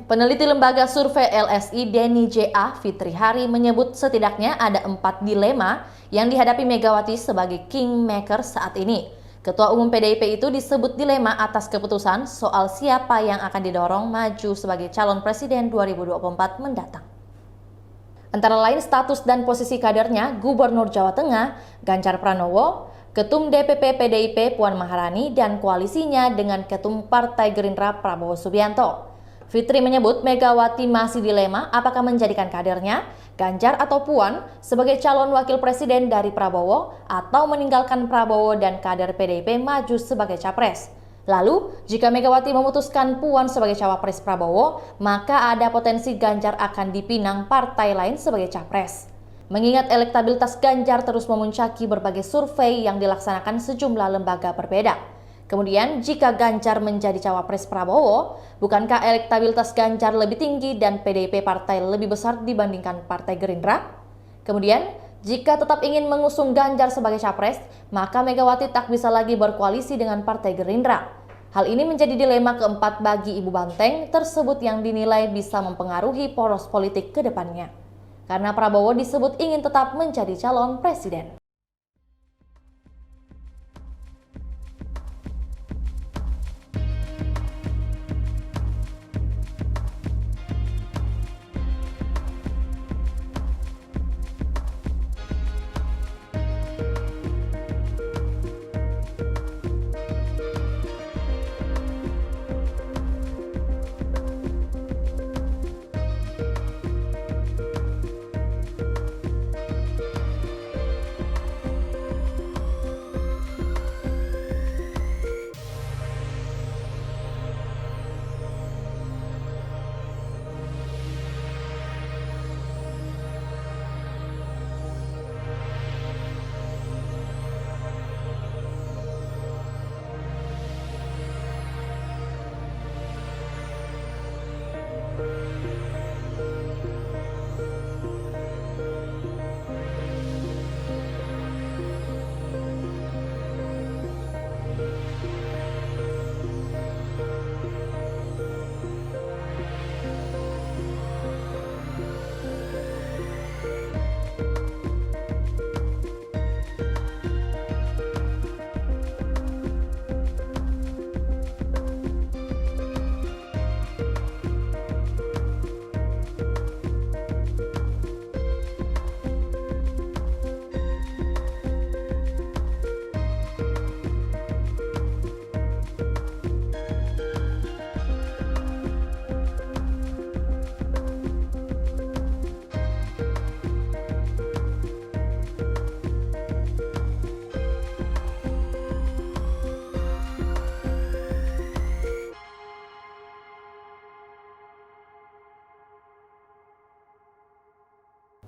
Peneliti lembaga survei LSI Denny J.A. Fitri Hari menyebut setidaknya ada 4 dilema yang dihadapi Megawati sebagai kingmaker saat ini. Ketua Umum PDIP itu disebut dilema atas keputusan soal siapa yang akan didorong maju sebagai calon presiden 2024 mendatang. Antara lain status dan posisi kadernya Gubernur Jawa Tengah, Ganjar Pranowo, Ketum DPP PDIP Puan Maharani, dan koalisinya dengan Ketum Partai Gerindra Prabowo Subianto. Fitri menyebut Megawati masih dilema apakah menjadikan kadernya, Ganjar atau Puan, sebagai calon wakil presiden dari Prabowo atau meninggalkan Prabowo dan kader PDIP maju sebagai capres. Lalu, jika Megawati memutuskan Puan sebagai cawapres Prabowo, maka ada potensi Ganjar akan dipinang partai lain sebagai capres. Mengingat elektabilitas Ganjar terus memuncaki berbagai survei yang dilaksanakan sejumlah lembaga berbeda. Kemudian, jika Ganjar menjadi cawapres Prabowo, bukankah elektabilitas Ganjar lebih tinggi dan PDIP partai lebih besar dibandingkan Partai Gerindra? Kemudian, jika tetap ingin mengusung Ganjar sebagai capres, maka Megawati tak bisa lagi berkoalisi dengan Partai Gerindra. Hal ini menjadi dilema keempat bagi Ibu Banteng tersebut yang dinilai bisa mempengaruhi poros politik ke depannya. Karena Prabowo disebut ingin tetap menjadi calon presiden.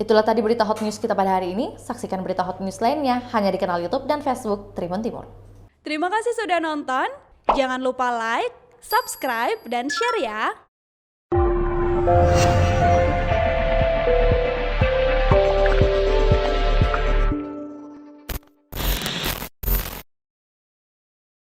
Itulah tadi berita hot news kita pada hari ini. Saksikan berita hot news lainnya hanya di kanal YouTube dan Facebook Tribun Timur. Terima kasih sudah nonton. Jangan lupa like, subscribe, dan share ya.